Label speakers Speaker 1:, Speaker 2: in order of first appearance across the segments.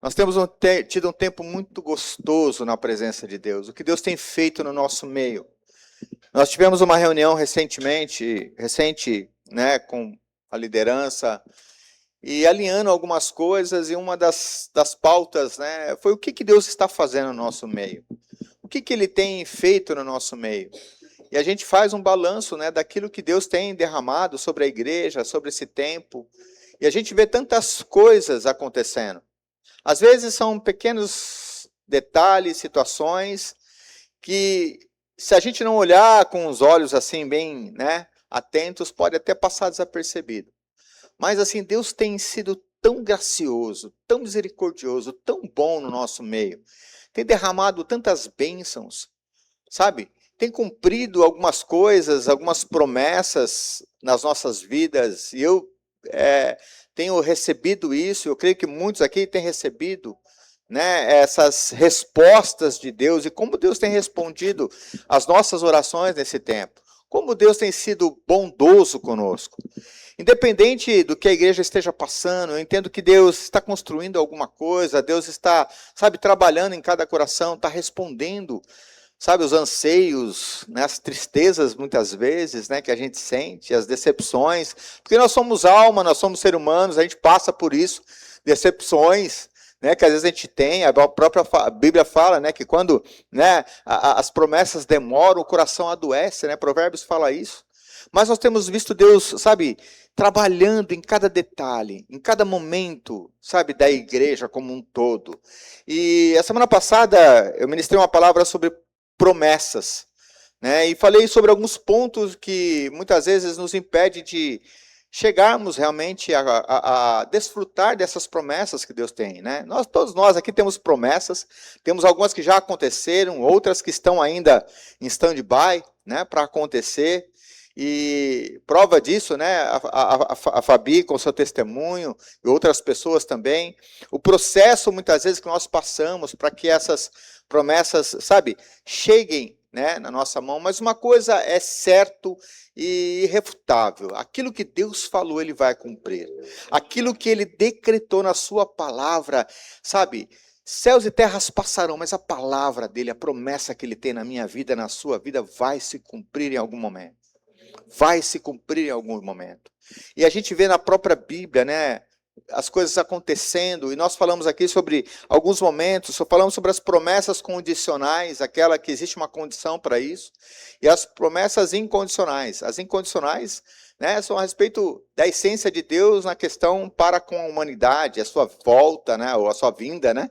Speaker 1: Nós temos tido um tempo muito gostoso na presença de Deus. O que Deus tem feito no nosso meio. Nós tivemos uma reunião recente, né, com a liderança e alinhando algumas coisas, e uma das pautas, né, foi o que Deus está fazendo no nosso meio. O que Ele tem feito no nosso meio. E a gente faz um balanço, né, daquilo que Deus tem derramado sobre a igreja, sobre esse tempo. E a gente vê tantas coisas acontecendo. Às vezes são pequenos detalhes, situações, que se a gente não olhar com os olhos assim bem, né, atentos, pode até passar desapercebido. Mas assim, Deus tem sido tão gracioso, tão misericordioso, tão bom no nosso meio. Tem derramado tantas bênçãos, sabe? Tem cumprido algumas coisas, algumas promessas nas nossas vidas. E eu tenho recebido isso, eu creio que muitos aqui têm recebido, né, essas respostas de Deus, e como Deus tem respondido às nossas orações nesse tempo. Como Deus tem sido bondoso conosco. Independente do que a igreja esteja passando, eu entendo que Deus está construindo alguma coisa, Deus está, sabe, trabalhando em cada coração, está respondendo, sabe, os anseios, né, as tristezas muitas vezes, né, que a gente sente, as decepções, porque nós somos alma, nós somos seres humanos, a gente passa por isso, decepções, né, que às vezes a gente tem, a própria Bíblia fala, né, que quando, né, as promessas demoram, o coração adoece, né, Provérbios fala isso. Mas nós temos visto Deus, sabe, trabalhando em cada detalhe, em cada momento, sabe, da igreja como um todo. E a semana passada eu ministrei uma palavra sobre promessas, né, e falei sobre alguns pontos que muitas vezes nos impede de chegarmos realmente a desfrutar dessas promessas que Deus tem, né? Todos nós aqui temos promessas, temos algumas que já aconteceram, outras que estão ainda em stand-by, né, para acontecer. E prova disso, né, a Fabi com seu testemunho e outras pessoas também. O processo, muitas vezes, que nós passamos para que essas promessas, sabe, cheguem, né, na nossa mão. Mas uma coisa é certo e irrefutável: aquilo que Deus falou, Ele vai cumprir. Aquilo que Ele decretou na sua palavra, sabe, céus e terras passarão, mas a palavra dEle, a promessa que Ele tem na minha vida, na sua vida, vai se cumprir em algum momento. Vai se cumprir em algum momento. E a gente vê na própria Bíblia, né, as coisas acontecendo, e nós falamos aqui sobre alguns momentos, só falamos sobre as promessas condicionais, aquela que existe uma condição para isso, e as promessas incondicionais. As incondicionais, né, são a respeito da essência de Deus na questão para com a humanidade, a sua volta, né, ou a sua vinda, né,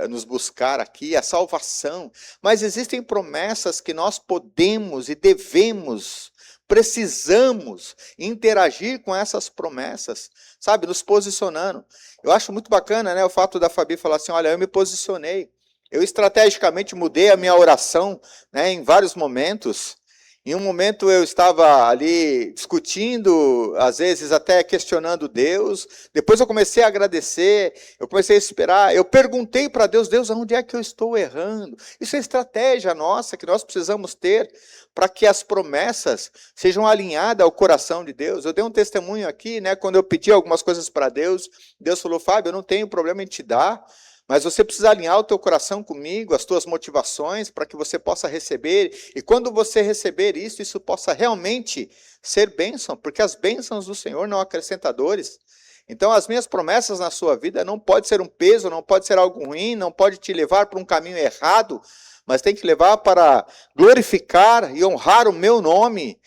Speaker 1: nos buscar aqui, a salvação. Mas existem promessas que nós podemos e devemos, precisamos interagir com essas promessas, sabe, nos posicionando. Eu acho muito bacana, né, o fato da Fabi falar assim: olha, eu me posicionei, eu estrategicamente mudei a minha oração, né, em vários momentos. Em um momento eu estava ali discutindo, às vezes até questionando Deus. Depois eu comecei a agradecer, eu comecei a esperar. Eu perguntei para Deus: Deus, onde é que eu estou errando? Isso é estratégia nossa que nós precisamos ter para que as promessas sejam alinhadas ao coração de Deus. Eu dei um testemunho aqui, né, quando eu pedi algumas coisas para Deus, Deus falou: Fábio, eu não tenho problema em te dar, mas você precisa alinhar o teu coração comigo, as tuas motivações, para que você possa receber. E quando você receber isso, isso possa realmente ser bênção, porque as bênçãos do Senhor não acrescentam dores. Então, as minhas promessas na sua vida não pode ser um peso, não pode ser algo ruim, não pode te levar para um caminho errado, mas tem que levar para glorificar e honrar o meu nome.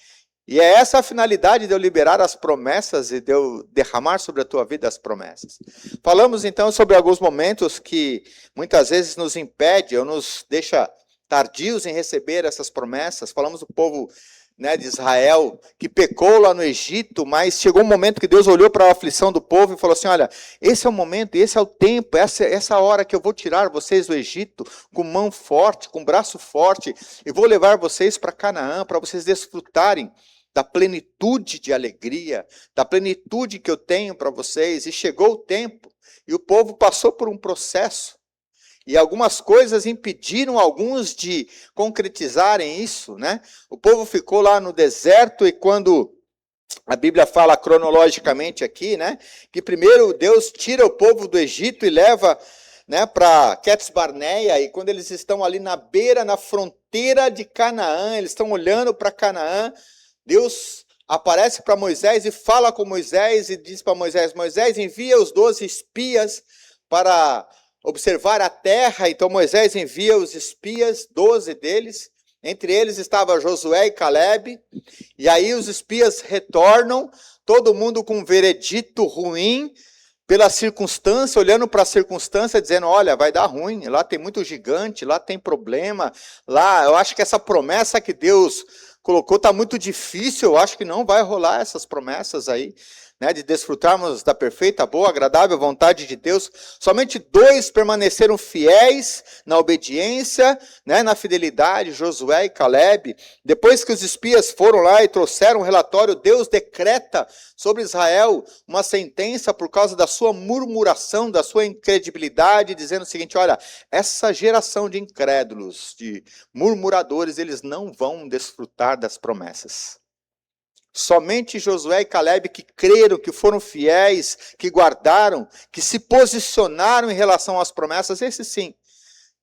Speaker 1: E é essa a finalidade de eu liberar as promessas e de eu derramar sobre a tua vida as promessas. Falamos então sobre alguns momentos que muitas vezes nos impede ou nos deixa tardios em receber essas promessas. Falamos do povo, né, de Israel, que pecou lá no Egito, mas chegou um momento que Deus olhou para a aflição do povo e falou assim: olha, esse é o momento, esse é o tempo, essa hora que eu vou tirar vocês do Egito com mão forte, com braço forte, e vou levar vocês para Canaã, para vocês desfrutarem da plenitude de alegria, da plenitude que eu tenho para vocês. E chegou o tempo, e o povo passou por um processo, e algumas coisas impediram alguns de concretizarem isso, né? O povo ficou lá no deserto, e quando A Bíblia fala cronologicamente aqui, né? Que primeiro Deus tira o povo do Egito e leva, né, para Quedes Barneia, e quando eles estão ali na beira, na fronteira de Canaã, eles estão olhando para Canaã, Deus aparece para Moisés e fala com Moisés e diz para Moisés, Moisés, envia os 12 espias para observar a terra. Então Moisés envia os espias, 12 deles, entre eles estava Josué e Calebe, e aí os espias retornam, todo mundo com um veredito ruim, pela circunstância, olhando para a circunstância, dizendo, olha, vai dar ruim, lá tem muito gigante, lá tem problema, lá, eu acho que essa promessa que Deus colocou está muito difícil, eu acho que não vai rolar essas promessas aí, né, de desfrutarmos da perfeita, boa, agradável vontade de Deus. Somente 2 permaneceram fiéis na obediência, né, na fidelidade, Josué e Calebe. Depois que os espias foram lá e trouxeram um relatório, Deus decreta sobre Israel uma sentença por causa da sua murmuração, da sua incredibilidade, dizendo o seguinte, olha, essa geração de incrédulos, de murmuradores, eles não vão desfrutar das promessas. Somente Josué e Calebe que creram, que foram fiéis, que guardaram, que se posicionaram em relação às promessas, esses sim,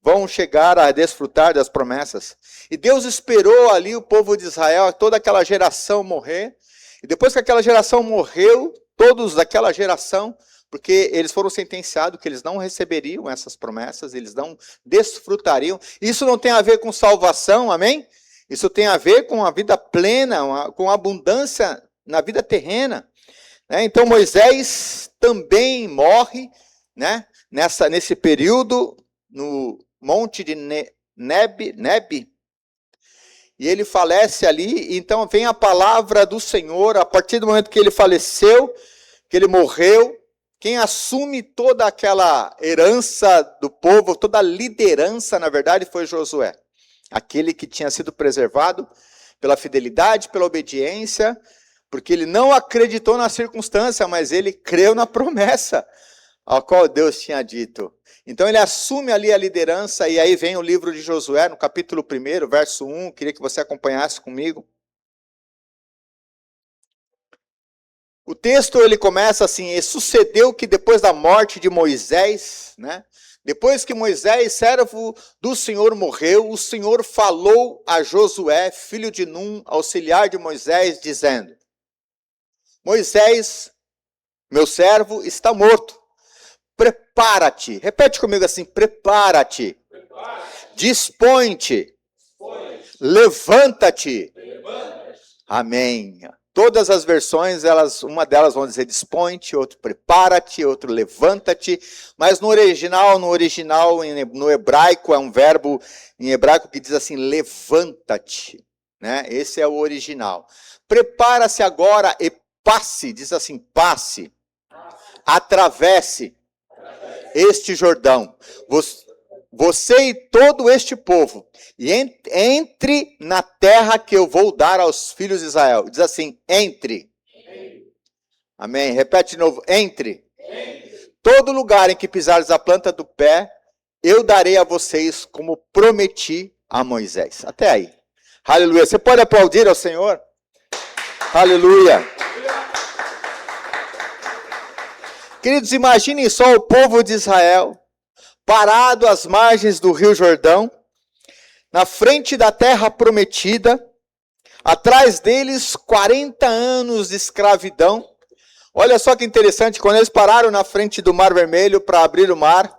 Speaker 1: vão chegar a desfrutar das promessas. E Deus esperou ali o povo de Israel, toda aquela geração morrer. E depois que aquela geração morreu, todos daquela geração, porque eles foram sentenciados que eles não receberiam essas promessas, eles não desfrutariam. Isso não tem a ver com salvação, amém? Isso tem a ver com a vida plena, com a abundância na vida terrena. Então Moisés também morre, né, nesse período, no monte de Neb, e ele falece ali. Então vem a palavra do Senhor, a partir do momento que ele faleceu, que ele morreu, quem assume toda aquela herança do povo, toda a liderança, na verdade, foi Josué. Aquele que tinha sido preservado pela fidelidade, pela obediência, porque ele não acreditou na circunstância, mas ele creu na promessa ao qual Deus tinha dito. Então ele assume ali a liderança, e aí vem o livro de Josué, no capítulo 1, verso 1, queria que você acompanhasse comigo. O texto ele começa assim, e sucedeu que depois da morte de Moisés, né? Depois que Moisés, servo do Senhor, morreu, o Senhor falou a Josué, filho de Num, auxiliar de Moisés, dizendo, Moisés, meu servo, está morto. Prepara-te. Repete comigo assim, prepara-te. Dispõe-te. Levanta-te. Amém. Todas as versões, uma delas vão dizer dispõe-te, outro prepara-te, outro levanta-te, mas no original, no hebraico, é um verbo em hebraico que diz assim, levanta-te, né? Esse é o original. Prepara-se agora e passe, diz assim, passe, atravesse este Jordão, você e todo este povo, e entre na terra que eu vou dar aos filhos de Israel. Diz assim, entre. Amém. Repete de novo, entre. Todo lugar em que pisares a planta do pé, eu darei a vocês como prometi a Moisés. Até aí. Aleluia. Você pode aplaudir ao Senhor? Aleluia. Queridos, imaginem só o povo de Israel, parado às margens do Rio Jordão, na frente da terra prometida, atrás deles 40 anos de escravidão. Olha só que interessante, quando eles pararam na frente do Mar Vermelho para abrir o mar,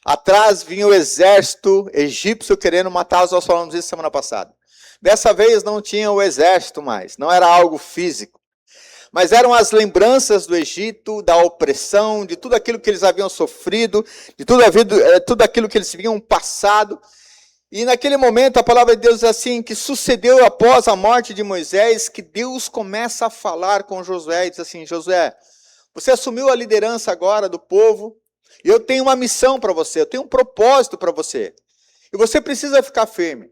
Speaker 1: atrás vinha o exército egípcio querendo matá-los. Nós falamos isso semana passada. Dessa vez não tinha o exército mais, não era algo físico. Mas eram as lembranças do Egito, da opressão, de tudo aquilo que eles haviam sofrido, de tudo aquilo que eles haviam passado. E naquele momento a palavra de Deus diz assim, que sucedeu após a morte de Moisés, que Deus começa a falar com Josué e diz assim, Josué, você assumiu a liderança agora do povo, e eu tenho uma missão para você, eu tenho um propósito para você. E você precisa ficar firme.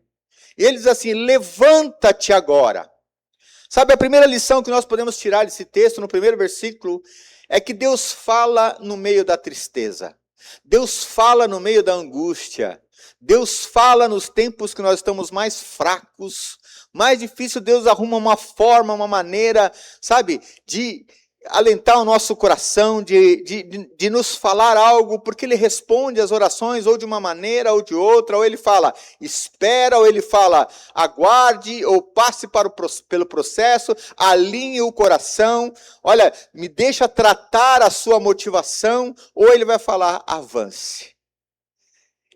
Speaker 1: E ele diz assim, levanta-te agora. Sabe, a primeira lição que nós podemos tirar desse texto, no primeiro versículo, é que Deus fala no meio da tristeza. Deus fala no meio da angústia. Deus fala nos tempos que nós estamos mais fracos, mais difícil. Deus arruma uma forma, uma maneira, sabe, de alentar o nosso coração, de nos falar algo, porque Ele responde às orações ou de uma maneira ou de outra, ou Ele fala, espera, ou Ele fala, aguarde, ou passe pelo processo, alinhe o coração, olha, me deixa tratar a sua motivação, ou Ele vai falar, avance.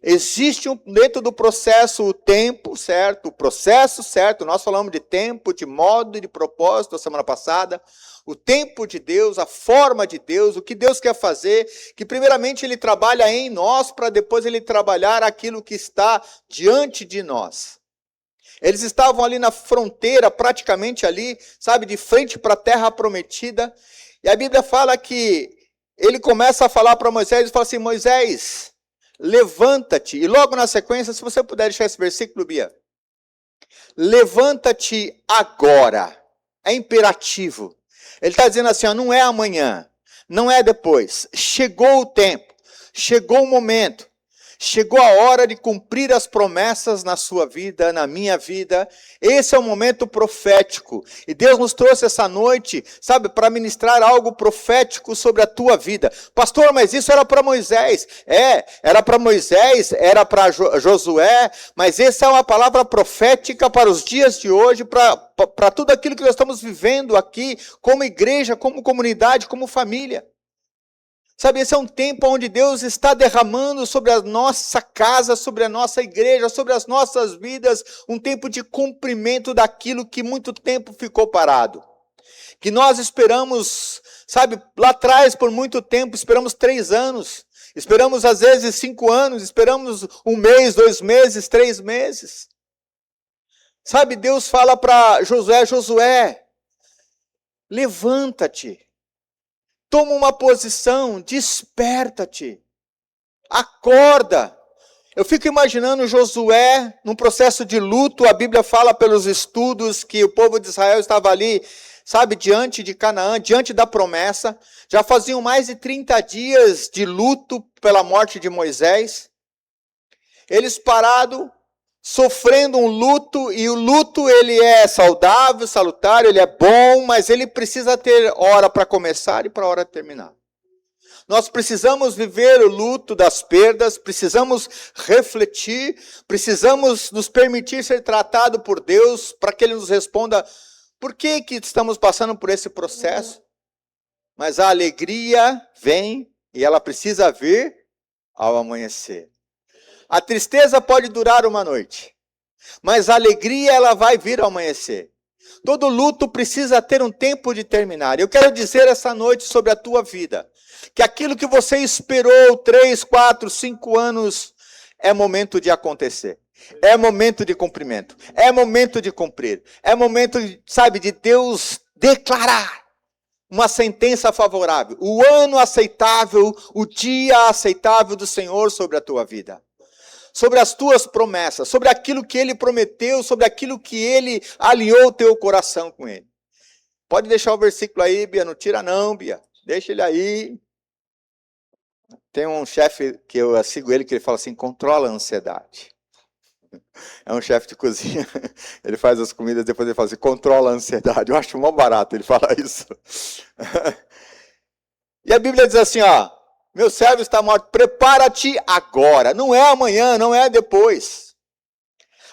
Speaker 1: Existe dentro do processo o tempo certo, o processo certo, nós falamos de tempo, de modo e de propósito a semana passada, o tempo de Deus, a forma de Deus, o que Deus quer fazer, que primeiramente Ele trabalha em nós, para depois Ele trabalhar aquilo que está diante de nós. Eles estavam ali na fronteira, praticamente ali, sabe, de frente para a terra prometida, e a Bíblia fala que Ele começa a falar para Moisés, ele fala assim, Moisés, levanta-te, e logo na sequência, se você puder deixar esse versículo, Bia, levanta-te agora, é imperativo. Ele está dizendo assim, ó, não é amanhã, não é depois, chegou o tempo, chegou o momento, chegou a hora de cumprir as promessas na sua vida, na minha vida. Esse é o momento profético. E Deus nos trouxe essa noite, sabe, para ministrar algo profético sobre a tua vida. Pastor, mas isso era para Moisés. Era para Moisés, era para Josué, mas essa é uma palavra profética para os dias de hoje, para tudo aquilo que nós estamos vivendo aqui, como igreja, como comunidade, como família. Sabe, esse é um tempo onde Deus está derramando sobre a nossa casa, sobre a nossa igreja, sobre as nossas vidas, um tempo de cumprimento daquilo que muito tempo ficou parado. Que nós esperamos, sabe, lá atrás por muito tempo, esperamos 3 anos, esperamos às vezes 5 anos, esperamos 1 mês, 2 meses, 3 meses. Sabe, Deus fala para Josué, levanta-te. Toma uma posição, desperta-te, acorda. Eu fico imaginando Josué num processo de luto. A Bíblia fala pelos estudos que o povo de Israel estava ali, sabe, diante de Canaã, diante da promessa. Já faziam mais de 30 dias de luto pela morte de Moisés. Eles parados, sofrendo um luto, e o luto ele é saudável, salutar, ele é bom, mas ele precisa ter hora para começar e para hora terminar. Nós precisamos viver o luto das perdas, precisamos refletir, precisamos nos permitir ser tratado por Deus, para que Ele nos responda, por que estamos passando por esse processo? Mas a alegria vem, e ela precisa vir ao amanhecer. A tristeza pode durar uma noite, mas a alegria ela vai vir ao amanhecer. Todo luto precisa ter um tempo de terminar. Eu quero dizer essa noite sobre a tua vida, que aquilo que você esperou 3, 4, 5 anos, é momento de acontecer. É momento de cumprimento. É momento de cumprir. É momento, sabe, de Deus declarar uma sentença favorável. O ano aceitável, o dia aceitável do Senhor sobre a tua vida. Sobre as tuas promessas, sobre aquilo que Ele prometeu, sobre aquilo que Ele alinhou o teu coração com Ele. Pode deixar o versículo aí, Bia, não tira não, Bia. Deixa ele aí. Tem um chefe que eu sigo ele, que ele fala assim, controla a ansiedade. É um chefe de cozinha, ele faz as comidas, depois ele fala assim, controla a ansiedade. Eu acho mó barato ele falar isso. E a Bíblia diz assim, ó, meu servo está morto, prepara-te agora. Não é amanhã, não é depois.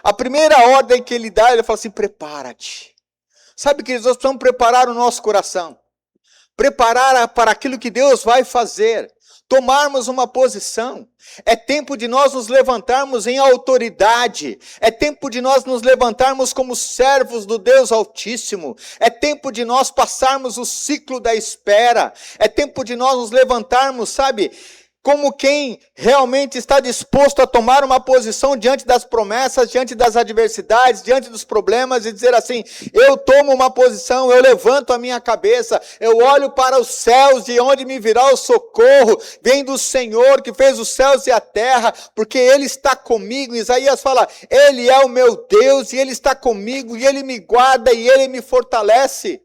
Speaker 1: A primeira ordem que ele dá, ele fala assim, prepara-te. Sabe, queridos, nós precisamos preparar o nosso coração. Preparar para aquilo que Deus vai fazer. Tomarmos uma posição. É tempo de nós nos levantarmos em autoridade. É tempo de nós nos levantarmos como servos do Deus Altíssimo. É tempo de nós passarmos o ciclo da espera. É tempo de nós nos levantarmos, sabe, como quem realmente está disposto a tomar uma posição diante das promessas, diante das adversidades, diante dos problemas e dizer assim, eu tomo uma posição, eu levanto a minha cabeça, eu olho para os céus, de onde me virá o socorro, vem do Senhor que fez os céus e a terra, porque Ele está comigo. Isaías fala, Ele é o meu Deus e Ele está comigo e Ele me guarda e Ele me fortalece.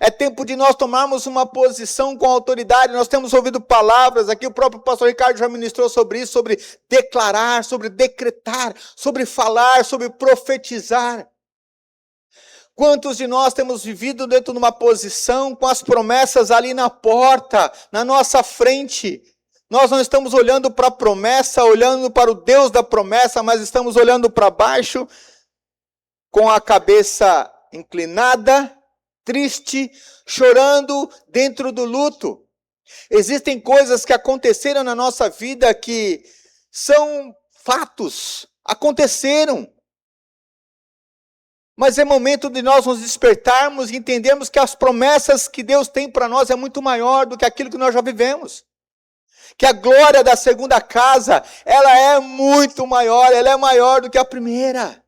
Speaker 1: É tempo de nós tomarmos uma posição com autoridade. Nós temos ouvido palavras aqui, o próprio pastor Ricardo já ministrou sobre isso, sobre declarar, sobre decretar, sobre falar, sobre profetizar. Quantos de nós temos vivido dentro de uma posição com as promessas ali na porta, na nossa frente? Nós não estamos olhando para a promessa, olhando para o Deus da promessa, mas estamos olhando para baixo, com a cabeça inclinada, triste, chorando dentro do luto. Existem coisas que aconteceram na nossa vida que são fatos, aconteceram. Mas é momento de nós nos despertarmos e entendermos que as promessas que Deus tem para nós é muito maior do que aquilo que nós já vivemos. Que a glória da segunda casa, ela é muito maior, ela é maior do que a primeira.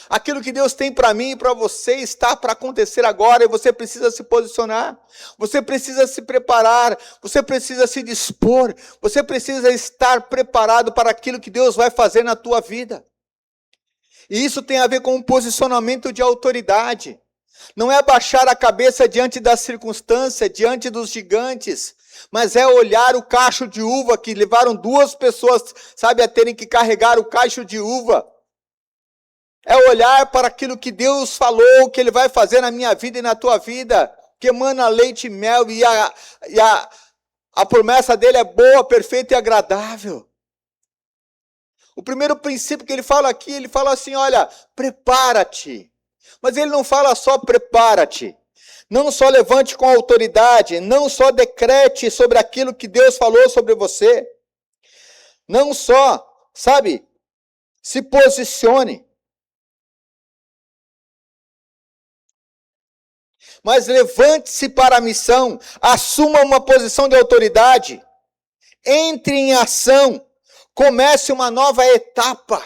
Speaker 1: Aquilo que Deus tem para mim e para você está para acontecer agora e você precisa se posicionar, você precisa se preparar, você precisa se dispor, você precisa estar preparado para aquilo que Deus vai fazer na tua vida. E isso tem a ver com um posicionamento de autoridade. Não é baixar a cabeça diante da circunstância, diante dos gigantes, mas é olhar o cacho de uva que levaram 2 pessoas, a terem que carregar o cacho de uva. É olhar para aquilo que Deus falou, que Ele vai fazer na minha vida e na tua vida, que emana leite e mel, e a promessa dele é boa, perfeita e agradável. O primeiro princípio que ele fala aqui, ele fala assim, olha, prepara-te. Mas ele não fala só prepara-te. Não só levante com autoridade, não só decrete sobre aquilo que Deus falou sobre você. Não só, se posicione. Mas levante-se para a missão, assuma uma posição de autoridade, entre em ação, comece uma nova etapa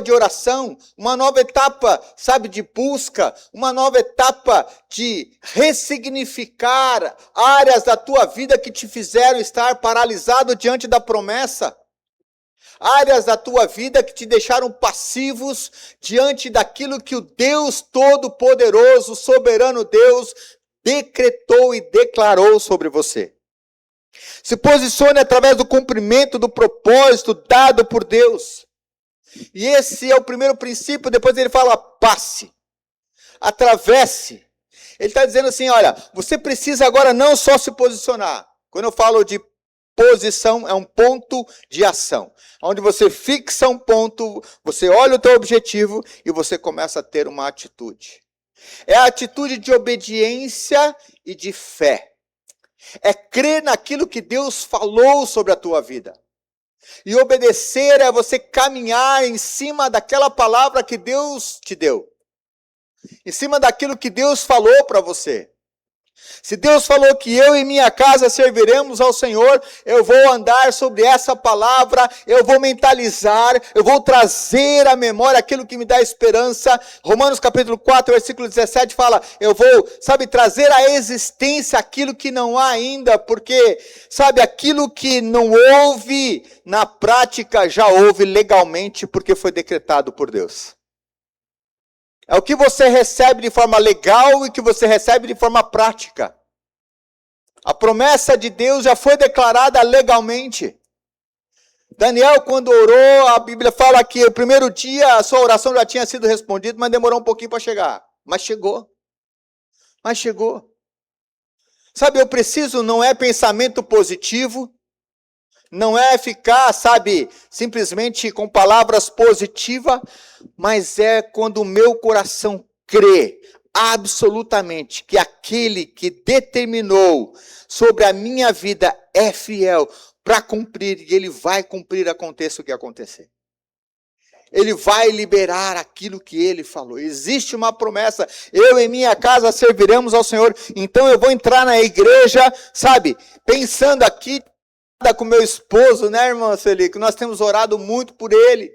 Speaker 1: de oração, uma nova etapa, de busca, uma nova etapa de ressignificar áreas da tua vida que te fizeram estar paralisado diante da promessa. Áreas da tua vida que te deixaram passivos diante daquilo que o Deus Todo-Poderoso, soberano Deus, decretou e declarou sobre você. Se posicione através do cumprimento do propósito dado por Deus. E esse é o primeiro princípio. Depois ele fala, passe, atravesse. Ele está dizendo assim, olha, você precisa agora não só se posicionar. Quando eu falo de posição, é um ponto de ação. Onde você fixa um ponto, você olha o teu objetivo e você começa a ter uma atitude. É a atitude de obediência e de fé. É crer naquilo que Deus falou sobre a tua vida. E obedecer é você caminhar em cima daquela palavra que Deus te deu. Em cima daquilo que Deus falou para você. Se Deus falou que eu e minha casa serviremos ao Senhor, eu vou andar sobre essa palavra, eu vou mentalizar, eu vou trazer à memória aquilo que me dá esperança. Romanos capítulo 4, versículo 17 fala, eu vou, trazer à existência aquilo que não há ainda, porque, aquilo que não houve na prática, já houve legalmente, porque foi decretado por Deus. É o que você recebe de forma legal e o que você recebe de forma prática. A promessa de Deus já foi declarada legalmente. Daniel, quando orou, a Bíblia fala que o primeiro dia a sua oração já tinha sido respondida, mas demorou um pouquinho para chegar. Mas chegou. Eu preciso, não é pensamento positivo, não é ficar, simplesmente com palavras positivas, mas é quando o meu coração crê absolutamente que aquele que determinou sobre a minha vida é fiel para cumprir, e ele vai cumprir, aconteça o que acontecer. Ele vai liberar aquilo que ele falou. Existe uma promessa, eu e minha casa serviremos ao Senhor, então eu vou entrar na igreja, pensando aqui, com meu esposo, né, irmã Celi, que nós temos orado muito por ele,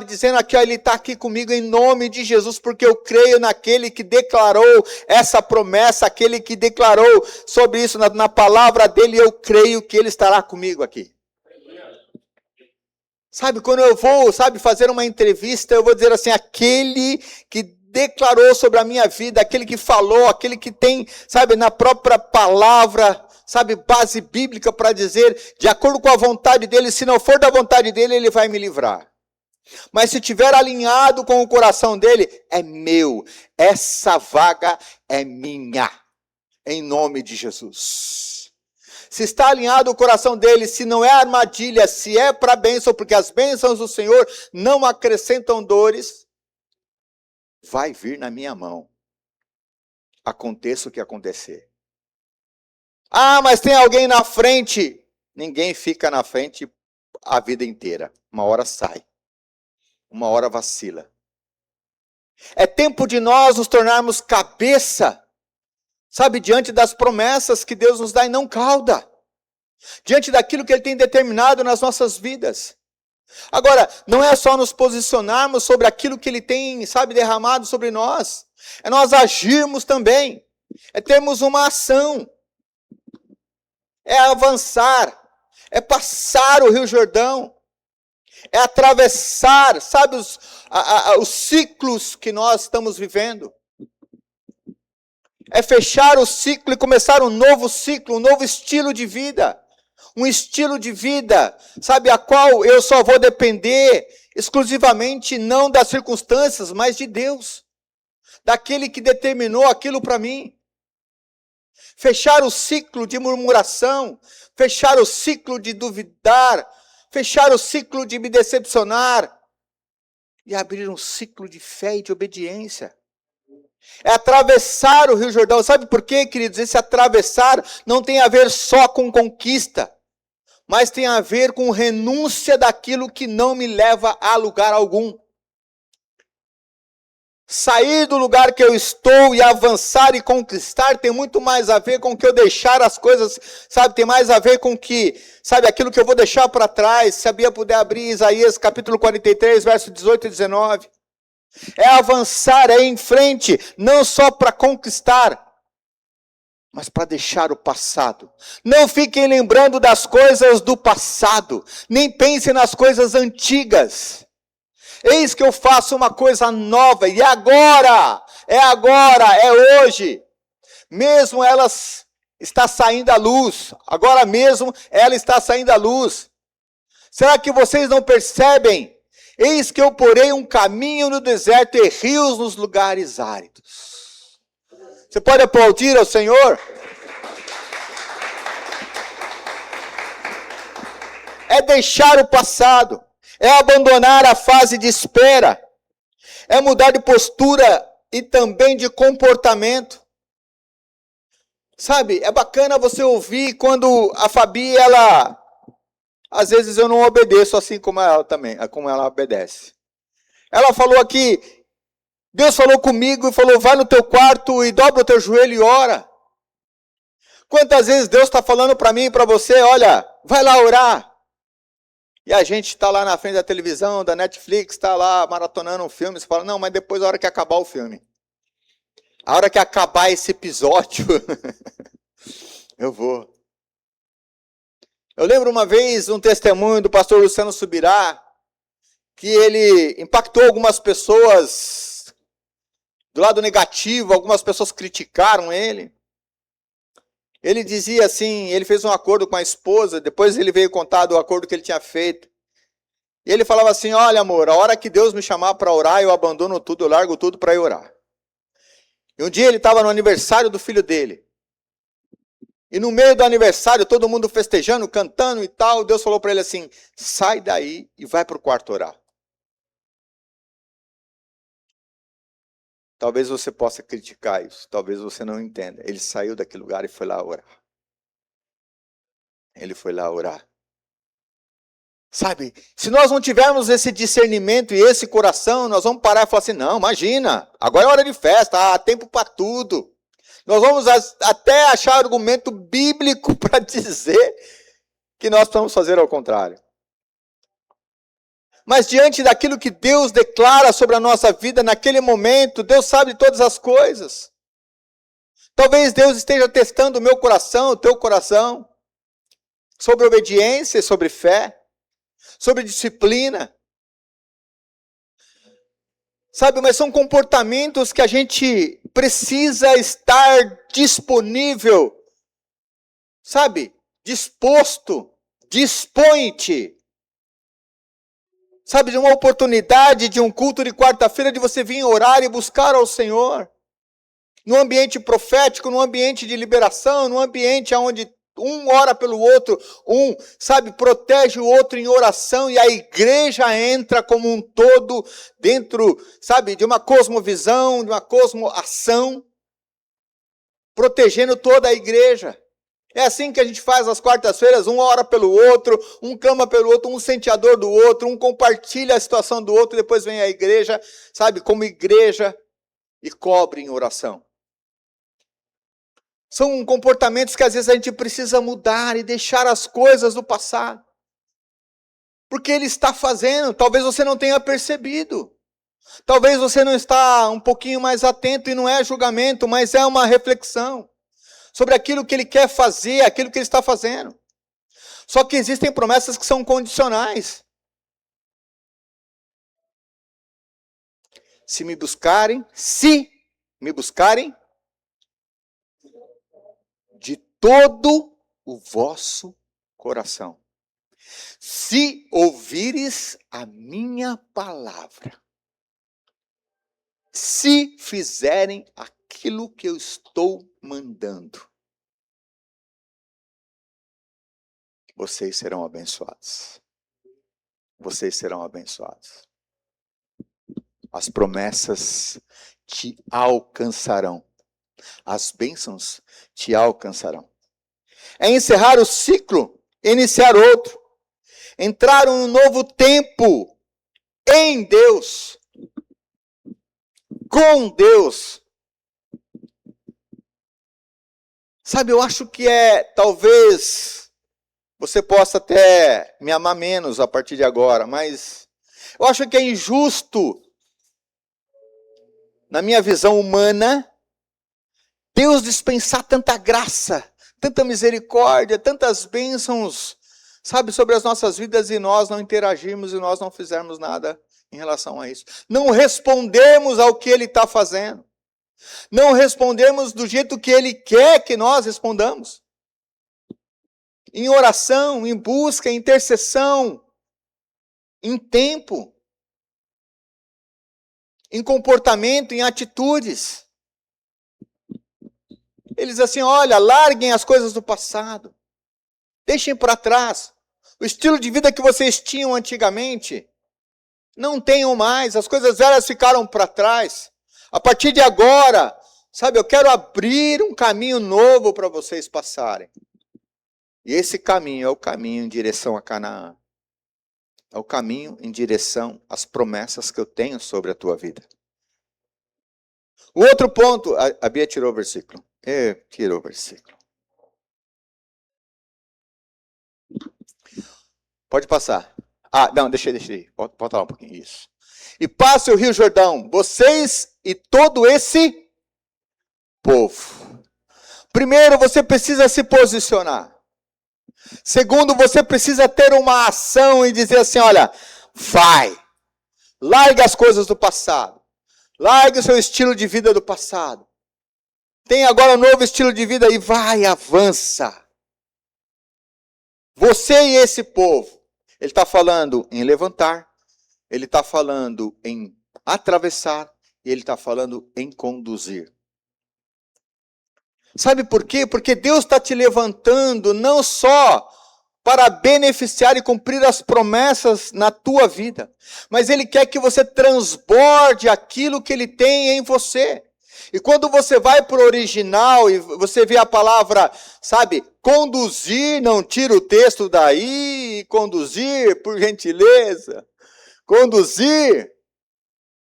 Speaker 1: dizendo aqui, ó, ele está aqui comigo em nome de Jesus, porque eu creio naquele que declarou essa promessa, aquele que declarou sobre isso na palavra dele, eu creio que ele estará comigo aqui. Quando eu vou, fazer uma entrevista, eu vou dizer assim, aquele que declarou sobre a minha vida, aquele que falou, aquele que tem, sabe, na própria palavra, sabe, base bíblica para dizer, de acordo com a vontade dele, se não for da vontade dele, ele vai me livrar. Mas se estiver alinhado com o coração dele, é meu. Essa vaga é minha. Em nome de Jesus. Se está alinhado o coração dele, se não é armadilha, se é para bênção, porque as bênçãos do Senhor não acrescentam dores, vai vir na minha mão. Aconteça o que acontecer. Ah, mas tem alguém na frente. Ninguém fica na frente a vida inteira. Uma hora sai. Uma hora vacila. É tempo de nós nos tornarmos cabeça, sabe, diante das promessas que Deus nos dá e não cauda. Diante daquilo que Ele tem determinado nas nossas vidas. Agora, não é só nos posicionarmos sobre aquilo que Ele tem, sabe, derramado sobre nós. É nós agirmos também. É termos uma ação. É avançar. É passar o Rio Jordão. É atravessar, sabe, os ciclos que nós estamos vivendo. É fechar o ciclo e começar um novo ciclo, um novo estilo de vida. Um estilo de vida, sabe, a qual eu só vou depender exclusivamente não das circunstâncias, mas de Deus. Daquele que determinou aquilo para mim. Fechar o ciclo de murmuração, fechar o ciclo de duvidar, fechar o ciclo de me decepcionar e abrir um ciclo de fé e de obediência. É atravessar o Rio Jordão. Sabe por quê, queridos? Esse atravessar não tem a ver só com conquista, mas tem a ver com renúncia daquilo que não me leva a lugar algum. Sair do lugar que eu estou e avançar e conquistar tem muito mais a ver com que eu deixar as coisas, sabe, tem mais a ver com que, sabe, aquilo que eu vou deixar para trás. Se a Bia puder abrir Isaías capítulo 43, verso 18 e 19. É avançar, é ir em frente, não só para conquistar, mas para deixar o passado. Não fiquem lembrando das coisas do passado, nem pensem nas coisas antigas. Eis que eu faço uma coisa nova, e agora, é hoje. Mesmo ela está saindo à luz, agora mesmo ela está saindo à luz. Será que vocês não percebem? Eis que eu porei um caminho no deserto e rios nos lugares áridos. Você pode aplaudir ao Senhor? É deixar o passado. É abandonar a fase de espera. É mudar de postura e também de comportamento. Sabe, é bacana você ouvir quando a Fabi, ela... Às vezes eu não obedeço assim como ela também, como ela obedece. Ela falou aqui, Deus falou comigo e falou, vai no teu quarto e dobra o teu joelho e ora. Quantas vezes Deus está falando para mim e para você, olha, vai lá orar. E a gente está lá na frente da televisão, da Netflix, está lá maratonando um filme, você fala, não, mas depois a hora que acabar o filme. A hora que acabar esse episódio, eu vou. Eu lembro uma vez um testemunho do pastor Luciano Subirá, que ele impactou algumas pessoas do lado negativo, algumas pessoas criticaram ele. Ele dizia assim, ele fez um acordo com a esposa, depois ele veio contar do acordo que ele tinha feito. E ele falava assim, olha amor, a hora que Deus me chamar para orar, eu abandono tudo, eu largo tudo para ir orar. E um dia ele estava no aniversário do filho dele. E no meio do aniversário, todo mundo festejando, cantando e tal, Deus falou para ele assim, sai daí e vai para o quarto orar. Talvez você possa criticar isso, talvez você não entenda. Ele saiu daquele lugar e foi lá orar. Ele foi lá orar. Sabe, se nós não tivermos esse discernimento e esse coração, nós vamos parar e falar assim, não, imagina, agora é hora de festa, há tempo para tudo. Nós vamos até achar argumento bíblico para dizer que nós vamos fazer ao contrário. Mas diante daquilo que Deus declara sobre a nossa vida, naquele momento, Deus sabe de todas as coisas. Talvez Deus esteja testando o meu coração, o teu coração, sobre obediência e sobre fé, sobre disciplina. Sabe, mas são comportamentos que a gente precisa estar disponível, sabe, disposto, dispõe-te. Sabe, de uma oportunidade, de um culto de quarta-feira, de você vir orar e buscar ao Senhor. No ambiente profético, no ambiente de liberação, no ambiente onde um ora pelo outro, sabe, protege o outro em oração, e a igreja entra como um todo dentro, sabe, de uma cosmovisão, de uma cosmoação, protegendo toda a igreja. É assim que a gente faz às quartas-feiras, um ora pelo outro, um clama pelo outro, um sente a dor do outro, um compartilha a situação do outro, depois vem a igreja, sabe, como igreja, e cobre em oração. São comportamentos que às vezes a gente precisa mudar e deixar as coisas do passado. Porque Ele está fazendo, talvez você não tenha percebido. Talvez você não está um pouquinho mais atento, e não é julgamento, mas é uma reflexão sobre aquilo que Ele quer fazer, aquilo que Ele está fazendo. Só que existem promessas que são condicionais. Se me buscarem de todo o vosso coração. Se ouvires a minha palavra. Se fizerem aquilo que eu estou mandando. Vocês serão abençoados. Vocês serão abençoados. As promessas te alcançarão. As bênçãos te alcançarão. É encerrar o ciclo, iniciar outro. Entrar um novo tempo em Deus. Com Deus. Sabe, eu acho que talvez, você possa até me amar menos a partir de agora, mas eu acho que é injusto, na minha visão humana, Deus dispensar tanta graça, tanta misericórdia, tantas bênçãos, sabe, sobre as nossas vidas, e nós não interagirmos e nós não fizermos nada em relação a isso. Não respondemos ao que Ele está fazendo. Não respondemos do jeito que Ele quer que nós respondamos. Em oração, em busca, em intercessão, em tempo, em comportamento, em atitudes. Eles assim, olha, larguem as coisas do passado. Deixem para trás. O estilo de vida que vocês tinham antigamente, não tenham mais. As coisas velhas ficaram para trás. A partir de agora, sabe, eu quero abrir um caminho novo para vocês passarem. E esse caminho é o caminho em direção a Canaã. É o caminho em direção às promessas que eu tenho sobre a tua vida. O outro ponto, a Bia tirou o versículo. Tirou o versículo. Pode passar. Não, deixa aí. Volta lá um pouquinho. Isso. E passe o Rio Jordão, vocês e todo esse povo. Primeiro, você precisa se posicionar. Segundo, você precisa ter uma ação e dizer assim, olha, vai. Larga as coisas do passado. Larga o seu estilo de vida do passado. Tem agora um novo estilo de vida e vai, avança. Você e esse povo. Ele está falando em levantar. Ele está falando em atravessar. E ele está falando em conduzir. Sabe por quê? Porque Deus está te levantando não só para beneficiar e cumprir as promessas na tua vida, mas Ele quer que você transborde aquilo que Ele tem em você. E quando você vai para o original e você vê a palavra, sabe, conduzir, não tira o texto daí, conduzir, por gentileza, conduzir.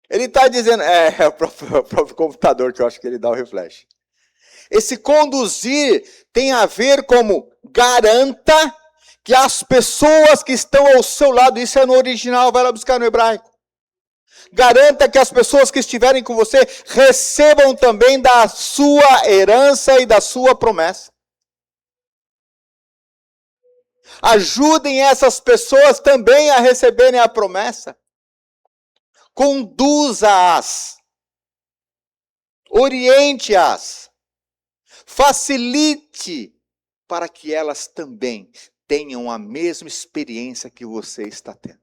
Speaker 1: Ele está dizendo, é o próprio computador que eu acho que ele dá o refresh. Esse conduzir tem a ver como garanta que as pessoas que estão ao seu lado, isso é no original, vai lá buscar no hebraico. Garanta que as pessoas que estiverem com você recebam também da sua herança e da sua promessa. Ajudem essas pessoas também a receberem a promessa. conduza-as, oriente-as, facilite para que elas também tenham a mesma experiência que você está tendo.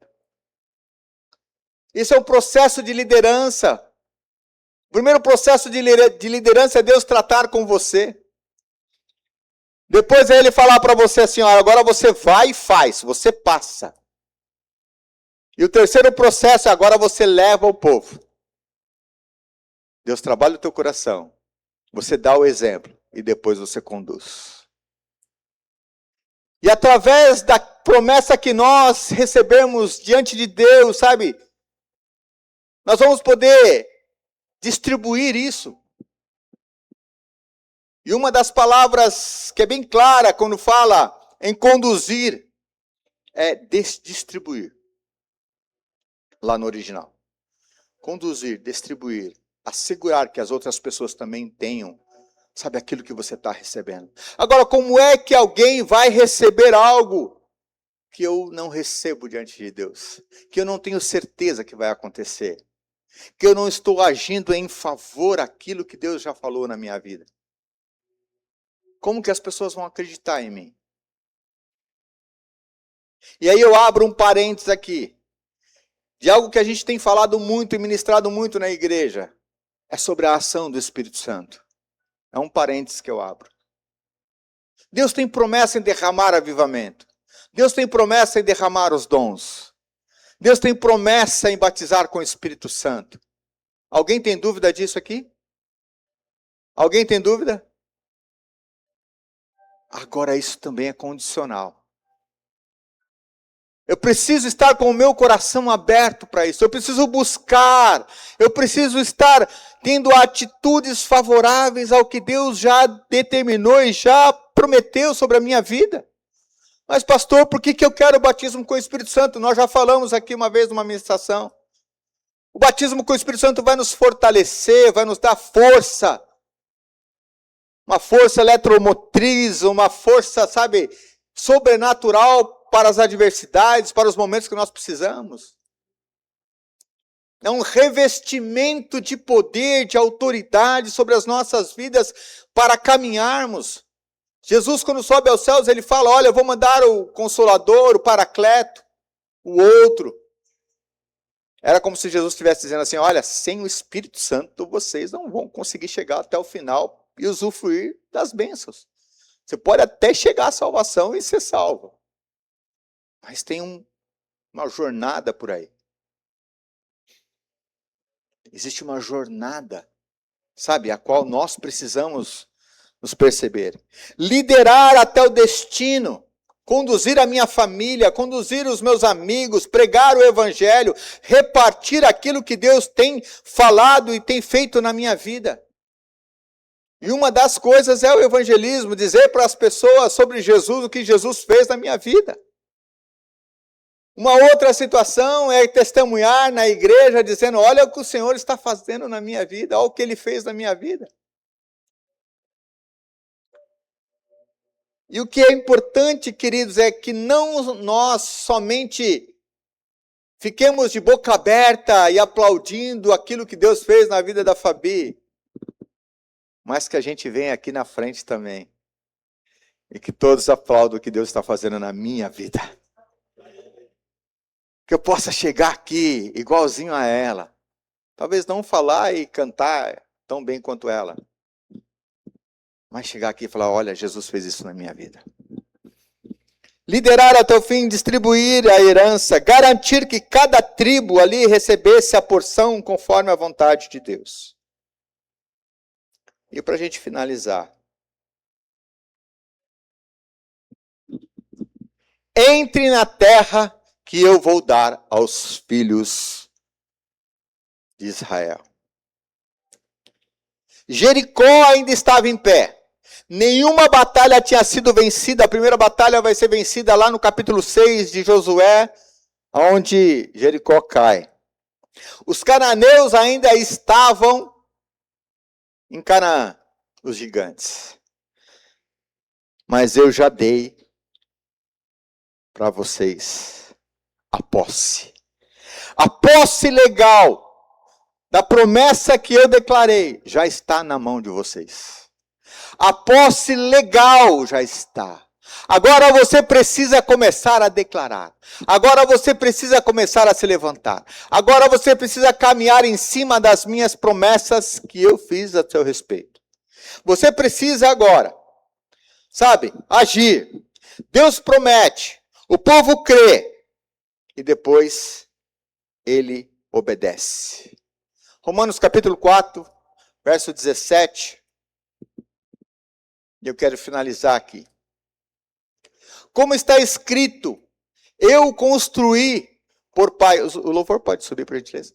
Speaker 1: Esse é o processo de liderança. O primeiro processo de liderança é Deus tratar com você. Depois é Ele falar para você assim, ó, agora você vai e faz, você passa. E o terceiro processo é agora você leva o povo. Deus trabalha o teu coração, você dá o exemplo e depois você conduz. E através da promessa que nós recebemos diante de Deus, sabe? Nós vamos poder distribuir isso. E uma das palavras que é bem clara quando fala em conduzir é distribuir. Lá no original. Conduzir, distribuir, assegurar que as outras pessoas também tenham, sabe, aquilo que você está recebendo. Agora, como é que alguém vai receber algo que eu não recebo diante de Deus? Que eu não tenho certeza que vai acontecer? Que eu não estou agindo em favor daquilo que Deus já falou na minha vida? Como que as pessoas vão acreditar em mim? E aí eu abro um parênteses aqui. De algo que a gente tem falado muito e ministrado muito na igreja. É sobre a ação do Espírito Santo. É um parênteses que eu abro. Deus tem promessa em derramar avivamento. Deus tem promessa em derramar os dons. Deus tem promessa em batizar com o Espírito Santo. Alguém tem dúvida disso aqui? Alguém tem dúvida? Agora isso também é condicional. Eu preciso estar com o meu coração aberto para isso. Eu preciso buscar. Eu preciso estar tendo atitudes favoráveis ao que Deus já determinou e já prometeu sobre a minha vida. Mas pastor, por que eu quero o batismo com o Espírito Santo? Nós já falamos aqui uma vez numa ministração. O batismo com o Espírito Santo vai nos fortalecer, vai nos dar força. Uma força eletromotriz, uma força, sabe, sobrenatural para as adversidades, para os momentos que nós precisamos. É um revestimento de poder, de autoridade sobre as nossas vidas para caminharmos. Jesus, quando sobe aos céus, ele fala, olha, eu vou mandar o Consolador, o Paracleto, o outro. Era como se Jesus estivesse dizendo assim, olha, sem o Espírito Santo vocês não vão conseguir chegar até o final e usufruir das bênçãos. Você pode até chegar à salvação e ser salvo. Mas tem uma jornada por aí. Existe uma jornada, sabe, a qual nós precisamos nos perceber. Liderar até o destino, conduzir a minha família, conduzir os meus amigos, pregar o evangelho, repartir aquilo que Deus tem falado e tem feito na minha vida. E uma das coisas é o evangelismo, dizer para as pessoas sobre Jesus o que Jesus fez na minha vida. Uma outra situação é testemunhar na igreja, dizendo, olha o que o Senhor está fazendo na minha vida, olha o que Ele fez na minha vida. E o que é importante, queridos, é que não nós somente fiquemos de boca aberta e aplaudindo aquilo que Deus fez na vida da Fabi, mas que a gente venha aqui na frente também e que todos aplaudam o que Deus está fazendo na minha vida. Que eu possa chegar aqui igualzinho a ela. Talvez não falar e cantar tão bem quanto ela. Mas chegar aqui e falar, olha, Jesus fez isso na minha vida. Liderar até o fim, distribuir a herança, garantir que cada tribo ali recebesse a porção conforme a vontade de Deus. E para a gente finalizar. Entre na terra que eu vou dar aos filhos de Israel. Jericó ainda estava em pé. Nenhuma batalha tinha sido vencida. A primeira batalha vai ser vencida lá no capítulo 6 de Josué, onde Jericó cai. Os cananeus ainda estavam em Canaã, os gigantes. Mas eu já dei para vocês a posse. A posse legal da promessa que eu declarei já está na mão de vocês. A posse legal já está. Agora você precisa começar a declarar. Agora você precisa começar a se levantar. Agora você precisa caminhar em cima das minhas promessas que eu fiz a seu respeito. Você precisa agora, sabe, agir. Deus promete, o povo crê e depois ele obedece. Romanos capítulo 4, verso 17. E eu quero finalizar aqui. Como está escrito, eu construí por pai. O louvor pode subir para a gentileza.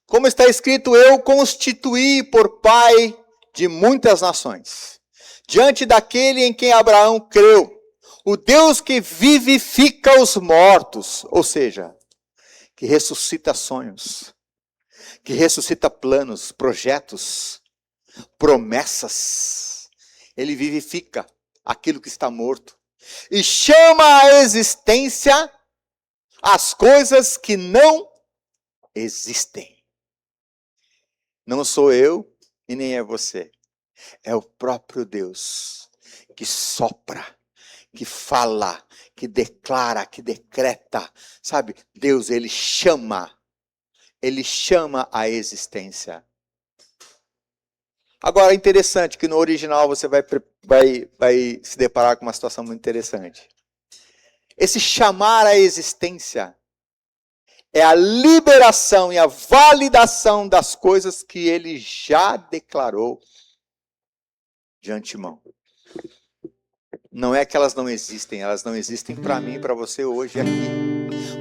Speaker 1: Como está escrito, eu constituí por pai de muitas nações, diante daquele em quem Abraão creu, o Deus que vivifica os mortos, ou seja, que ressuscita sonhos, que ressuscita planos, projetos, promessas. Ele vivifica aquilo que está morto e chama à existência as coisas que não existem. Não sou eu e nem é você. É o próprio Deus que sopra, que fala, que declara, que decreta. Sabe, Deus, ele chama à existência. Agora, é interessante que no original você vai se deparar com uma situação muito interessante. Esse chamar à existência é a liberação e a validação das coisas que ele já declarou de antemão. Não é que elas não existem para mim e para você hoje aqui.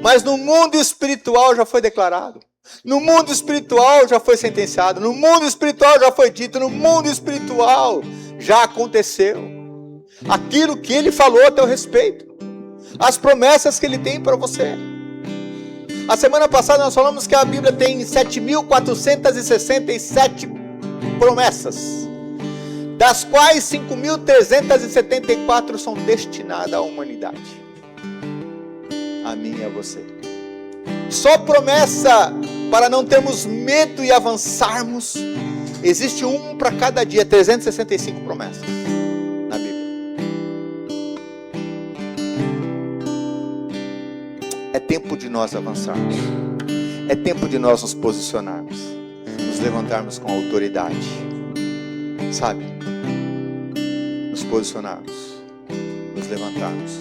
Speaker 1: Mas no mundo espiritual já foi declarado. No mundo espiritual já foi sentenciado. No mundo espiritual já foi dito. No mundo espiritual já aconteceu. Aquilo que ele falou a teu respeito. As promessas que ele tem para você. A semana passada nós falamos que a Bíblia tem 7.467 promessas, das quais 5.374 são destinadas à humanidade, a mim e a você. Só promessa para não termos medo e avançarmos. Existe um para cada dia, 365 promessas na Bíblia. É tempo de nós avançarmos. É tempo de nós nos posicionarmos. Nos levantarmos com autoridade. Sabe? Nos posicionarmos. Nos levantarmos.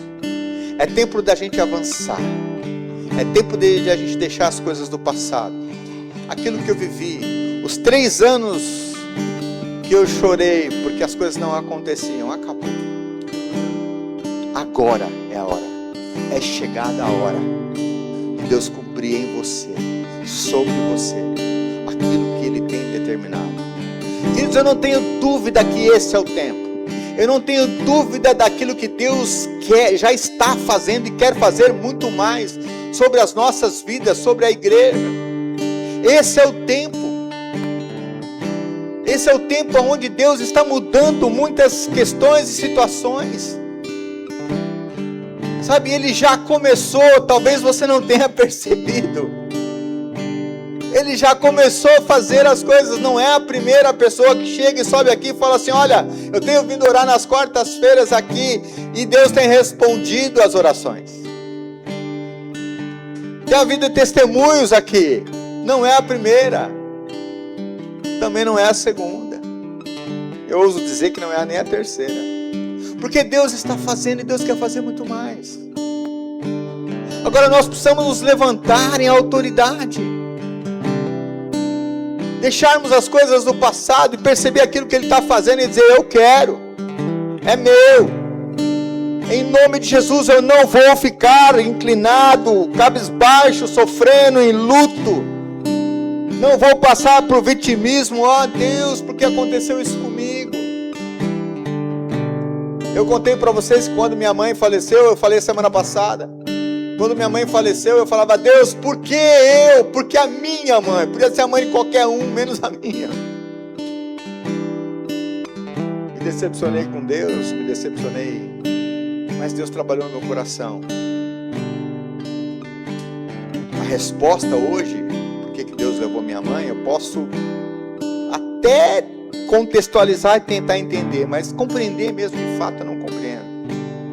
Speaker 1: É tempo da gente avançar. É tempo de a gente deixar as coisas do passado. Aquilo que eu vivi. Os 3 anos que eu chorei porque as coisas não aconteciam. Acabou. Agora é a hora. É chegada a hora de Deus cumprir em você, sobre você, aquilo que Ele tem determinado. Queridos, eu não tenho dúvida que esse é o tempo. Eu não tenho dúvida daquilo que Deus quer, já está fazendo e quer fazer muito mais sobre as nossas vidas, sobre a igreja. Esse é o tempo. Esse é o tempo onde Deus está mudando muitas questões e situações. Sabe, Ele já começou, talvez você não tenha percebido. Ele já começou a fazer as coisas, não é a primeira pessoa que chega e sobe aqui e fala assim, olha, eu tenho vindo orar nas quartas-feiras aqui, e Deus tem respondido as orações. Tem havido testemunhos aqui, não é a primeira, também não é a segunda, eu ouso dizer que não é nem a terceira, porque Deus está fazendo e Deus quer fazer muito mais. Agora nós precisamos nos levantar em autoridade, deixarmos as coisas do passado e perceber aquilo que Ele está fazendo e dizer, eu quero, é meu, em nome de Jesus eu não vou ficar inclinado, cabisbaixo, sofrendo, em luto, não vou passar por vitimismo, ó Deus, porque aconteceu isso comigo. Eu contei para vocês que quando minha mãe faleceu, eu falei semana passada, quando minha mãe faleceu, eu falava, Deus, por que eu? Por que a minha mãe? Podia ser a mãe de qualquer um, menos a minha. Me decepcionei com Deus, me decepcionei, mas Deus trabalhou no meu coração. resposta hoje, por que Deus levou minha mãe, eu posso até contextualizar e tentar entender, mas compreender mesmo de fato eu não compreendo.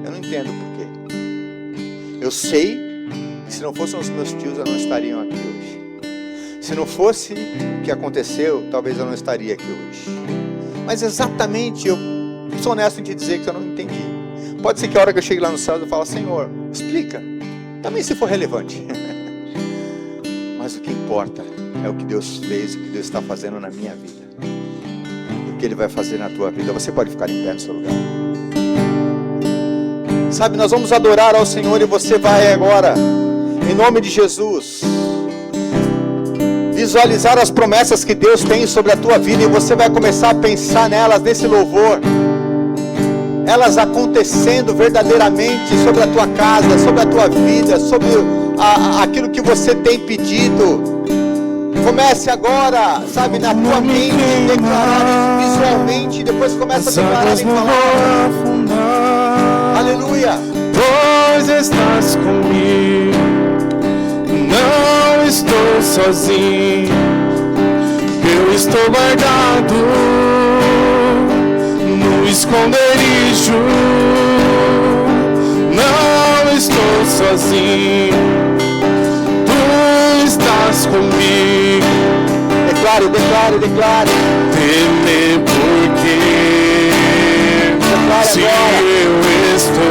Speaker 1: Eu não entendo por quê. Eu sei que se não fossem os meus tios eu não estaria aqui hoje. Se não fosse o que aconteceu, talvez eu não estaria aqui hoje. Mas exatamente, eu sou honesto em te dizer que eu não entendi. Pode ser que a hora que eu chegue lá no céu eu fale, Senhor, explica. Também se for relevante. Mas o que importa é o que Deus fez, o que Deus está fazendo na minha vida. E o que Ele vai fazer na tua vida. Você pode ficar em pé no seu lugar. Sabe, nós vamos adorar ao Senhor e você vai agora, em nome de Jesus, visualizar as promessas que Deus tem sobre a tua vida e você vai começar a pensar nelas, nesse louvor. Elas acontecendo verdadeiramente sobre a tua casa, sobre a tua vida, sobre aquilo que você tem pedido. Comece agora, sabe, na tua mente, declarar visualmente, depois começa a declarar em palavras. Aleluia.
Speaker 2: Pois estás comigo, não estou sozinho, eu estou guardado no esconderijo, não estou sozinho, tu estás comigo.
Speaker 1: Declare, declare, declare.
Speaker 2: Temer porque
Speaker 1: declare
Speaker 2: se
Speaker 1: agora.
Speaker 2: eu estou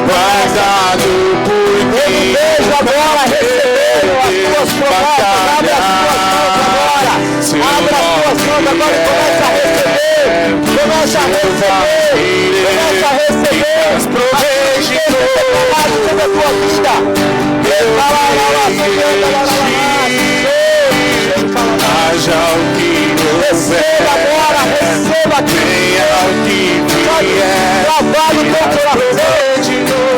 Speaker 2: guardado por ti.
Speaker 1: Eu vejo agora recebendo as tuas promessas. Abre as tuas mãos agora. Abra as tuas mãos agora e começa a receber. Começa a receber. Começa a receber.
Speaker 2: Protege
Speaker 1: sobre a tua vida.
Speaker 2: haja o que
Speaker 1: receba agora, receba aqui.
Speaker 2: venha o que vier.
Speaker 1: Trabalho no teu coração.